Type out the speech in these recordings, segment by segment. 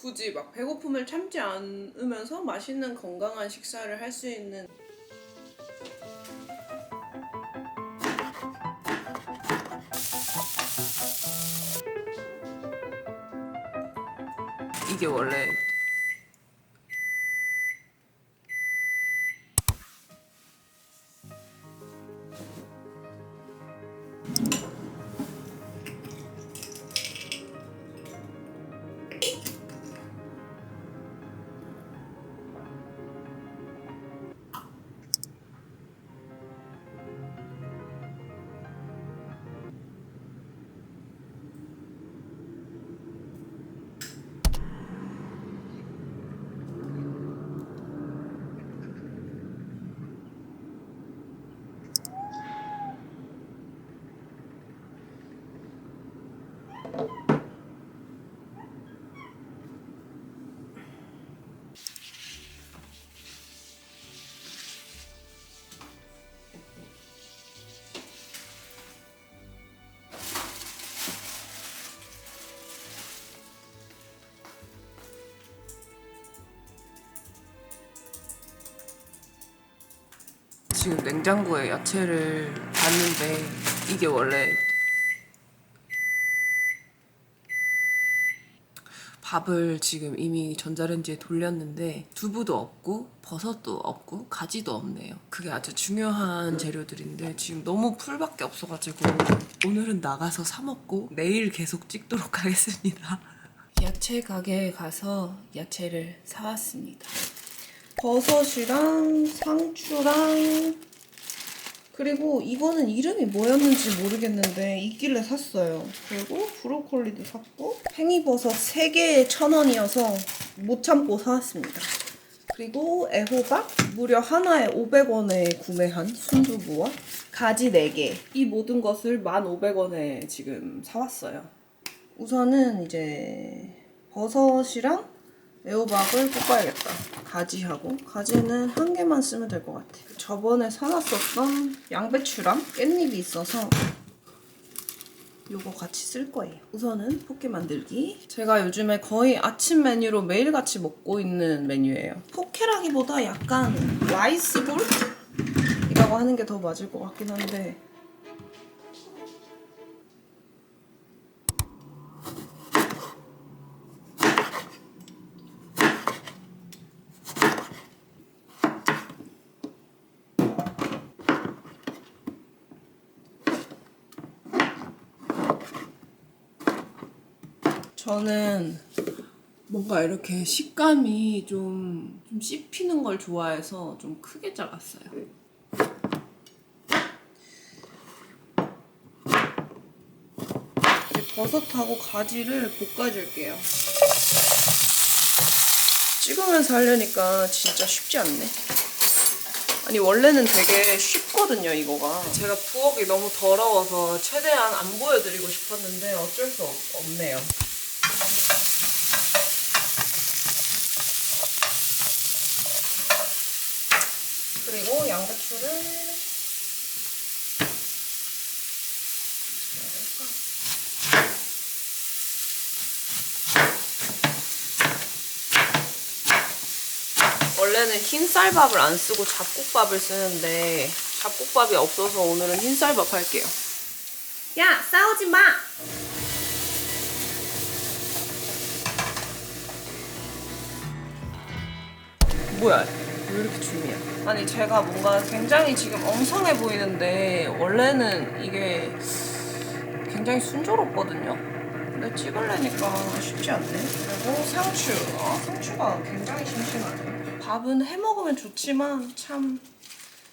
굳이 막 배고픔을 참지 않으면서 맛있는 건강한 식사를 할 수 있는 이게 원래 지금 냉장고에 야채를 봤는데 이게 원래 밥을 지금 이미 전자레인지에 돌렸는데 두부도 없고 버섯도 없고 가지도 없네요. 그게 아주 중요한 재료들인데 지금 너무 풀밖에 없어가지고 오늘은 나가서 사 먹고 내일 계속 찍도록 하겠습니다. 야채 가게에 가서 야채를 사왔습니다. 버섯이랑 상추랑 그리고 이거는 이름이 뭐였는지 모르겠는데 있길래 샀어요. 그리고 브로콜리도 샀고 팽이버섯 3개에 1,000원이어서 못 참고 사왔습니다. 그리고 애호박 무려 하나에 500원에 구매한 순두부와 가지 4개 이 모든 것을 1,500원에 지금 사왔어요. 우선은 이제 버섯이랑 애호박을 볶아야겠다. 가지하고 가지는 1개만 쓰면 될 것 같아. 저번에 사놨었던 양배추랑 깻잎이 있어서 요거 같이 쓸 거예요. 우선은 포케 만들기. 제가 요즘에 거의 아침 메뉴로 매일같이 먹고 있는 메뉴예요. 포케라기보다 약간 라이스볼이라고 하는 게 더 맞을 것 같긴 한데 저는 뭔가 이렇게 식감이 좀 씹히는 걸 좋아해서 좀 크게 잘랐어요. 이제 버섯하고 가지를 볶아줄게요. 찍으면서 하려니까 진짜 쉽지 않네. 아니 원래는 되게 쉽거든요 이거가. 제가 부엌이 너무 더러워서 최대한 안 보여드리고 싶었는데 어쩔 수 없네요. 그리고 양배추를 원래는 흰쌀밥을 안 쓰고 잡곡밥을 쓰는데 잡곡밥이 없어서 오늘은 흰쌀밥 할게요. 야, 싸우지 마! 뭐야, 왜 이렇게 줌이야? 아니 제가 뭔가 굉장히 지금 엉성해 보이는데 원래는 이게 굉장히 순조롭거든요? 근데 찍으려니까 쉽지 않네. 그리고 상추. 상추가 굉장히 심심하네. 밥은 해먹으면 좋지만 참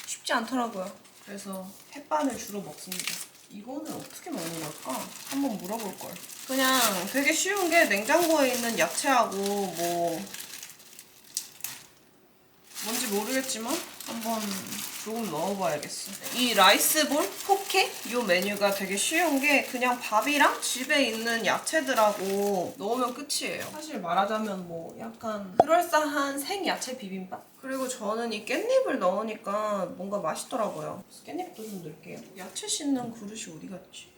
쉽지 않더라고요. 그래서 햇반을 주로 먹습니다. 이거는 어떻게 먹는 걸까? 한번 물어볼걸. 그냥 되게 쉬운 게 냉장고에 있는 야채하고 뭔지 모르겠지만 한번 조금 넣어봐야겠어. 이 라이스볼 포케 이 메뉴가 되게 쉬운 게 그냥 밥이랑 집에 있는 야채들하고 넣으면 끝이에요. 사실 말하자면 뭐 약간 그럴싸한 생야채 비빔밥? 그리고 저는 이 깻잎을 넣으니까 뭔가 맛있더라고요. 그래서 깻잎도 좀 넣을게요. 야채 씻는 그릇이 어디 갔지?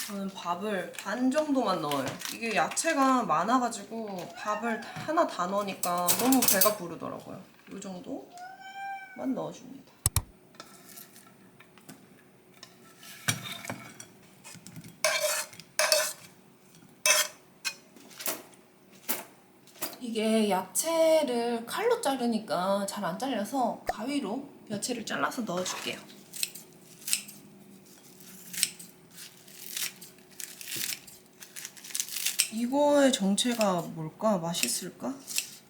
저는 밥을 반 정도만 넣어요. 이게 야채가 많아가지고 밥을 하나 다 넣으니까 너무 배가 부르더라고요. 이 정도만 넣어줍니다. 이게 야채를 칼로 자르니까 잘 안 잘려서 가위로 야채를 잘라서 넣어줄게요. 이거의 정체가 뭘까? 맛있을까?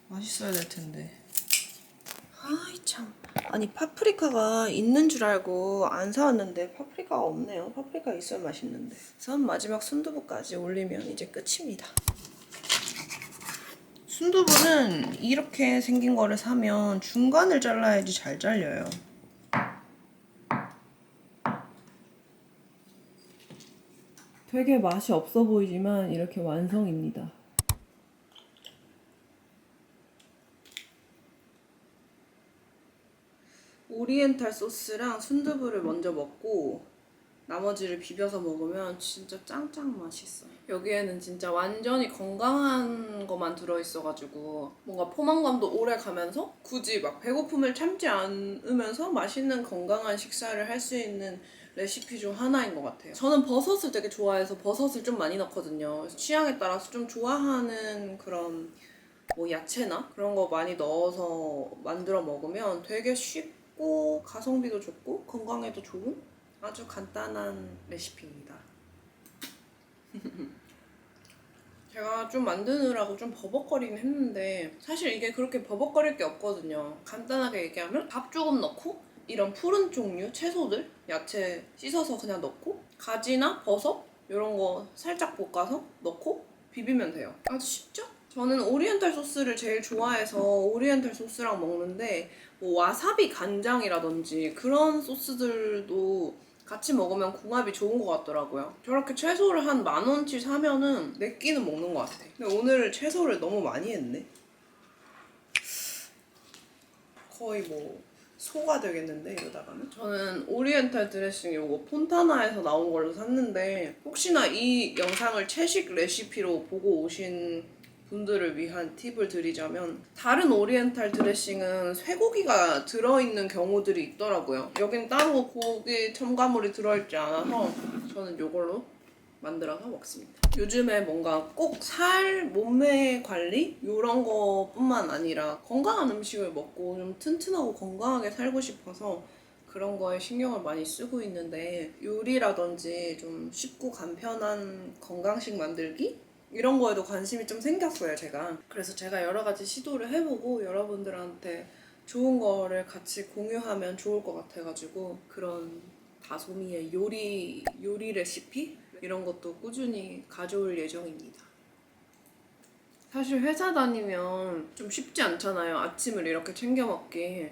맛있어야 될 텐데. 아이 참. 아니 파프리카가 있는 줄 알고 안 사왔는데 파프리카가 없네요. 파프리카 있어야 맛있는데. 그래서 마지막 순두부까지 올리면 이제 끝입니다. 순두부는 이렇게 생긴 거를 사면 중간을 잘라야지 잘 잘려요. 되게 맛이 없어 보이지만 이렇게 완성입니다. 오리엔탈 소스랑 순두부를 먼저 먹고 나머지를 비벼서 먹으면 진짜 짱짱 맛있어요. 여기에는 진짜 완전히 건강한 것만 들어있어가지고 뭔가 포만감도 오래 가면서 굳이 막 배고픔을 참지 않으면서 맛있는 건강한 식사를 할 수 있는 레시피 중 하나인 것 같아요. 저는 버섯을 되게 좋아해서 버섯을 좀 많이 넣거든요. 취향에 따라서 좀 좋아하는 그런 뭐 야채나 그런 거 많이 넣어서 만들어 먹으면 되게 쉽고 가성비도 좋고 건강에도 좋은 아주 간단한 레시피입니다. 제가 좀 만드느라고 좀 버벅거리긴 했는데 사실 이게 그렇게 버벅거릴 게 없거든요. 간단하게 얘기하면 밥 조금 넣고 이런 푸른 종류 채소들 야채 씻어서 그냥 넣고 가지나 버섯 이런 거 살짝 볶아서 넣고 비비면 돼요. 아주 쉽죠? 저는 오리엔탈 소스를 제일 좋아해서 오리엔탈 소스랑 먹는데 뭐 와사비 간장이라든지 그런 소스들도 같이 먹으면 궁합이 좋은 것 같더라고요. 저렇게 채소를 한 10,000원치 사면은 4끼는 먹는 것 같아. 근데 오늘 채소를 너무 많이 했네. 거의 뭐 소가 되겠는데 이러다가는. 저는 오리엔탈 드레싱 이거 폰타나에서 나온 걸로 샀는데 혹시나 이 영상을 채식 레시피로 보고 오신 분들을 위한 팁을 드리자면 다른 오리엔탈 드레싱은 쇠고기가 들어있는 경우들이 있더라고요. 여긴 따로 고기 첨가물이 들어있지 않아서 저는 이걸로 만들어서 먹습니다. 요즘에 뭔가 꼭 살, 몸매 관리 이런 거뿐만 아니라 건강한 음식을 먹고 좀 튼튼하고 건강하게 살고 싶어서 그런 거에 신경을 많이 쓰고 있는데 요리라든지 좀 쉽고 간편한 건강식 만들기? 이런 거에도 관심이 좀 생겼어요, 제가. 그래서 제가 여러 가지 시도를 해보고 여러분들한테 좋은 거를 같이 공유하면 좋을 것 같아가지고 그런 다소미의 요리 레시피? 이런 것도 꾸준히 가져올 예정입니다. 사실 회사 다니면 좀 쉽지 않잖아요. 아침을 이렇게 챙겨 먹기.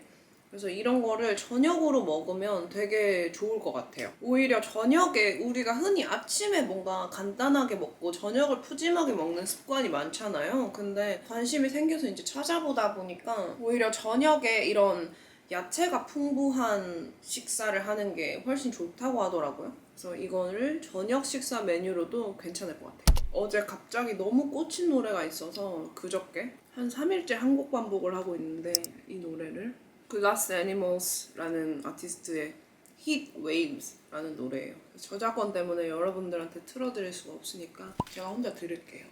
그래서 이런 거를 저녁으로 먹으면 되게 좋을 것 같아요. 오히려 저녁에 우리가 흔히 아침에 뭔가 간단하게 먹고 저녁을 푸짐하게 먹는 습관이 많잖아요. 근데 관심이 생겨서 이제 찾아보다 보니까 오히려 저녁에 이런 야채가 풍부한 식사를 하는 게 훨씬 좋다고 하더라고요. 그래서 이거를 저녁 식사 메뉴로도 괜찮을 것 같아요. 어제 갑자기 너무 꽂힌 노래가 있어서 그저께 한 3일째 한곡 반복을 하고 있는데 이 노래를 Glass Animals라는 아티스트의 Heat Waves라는 노래예요. 저작권 때문에 여러분들한테 틀어드릴 수가 없으니까 제가 혼자 들을게요.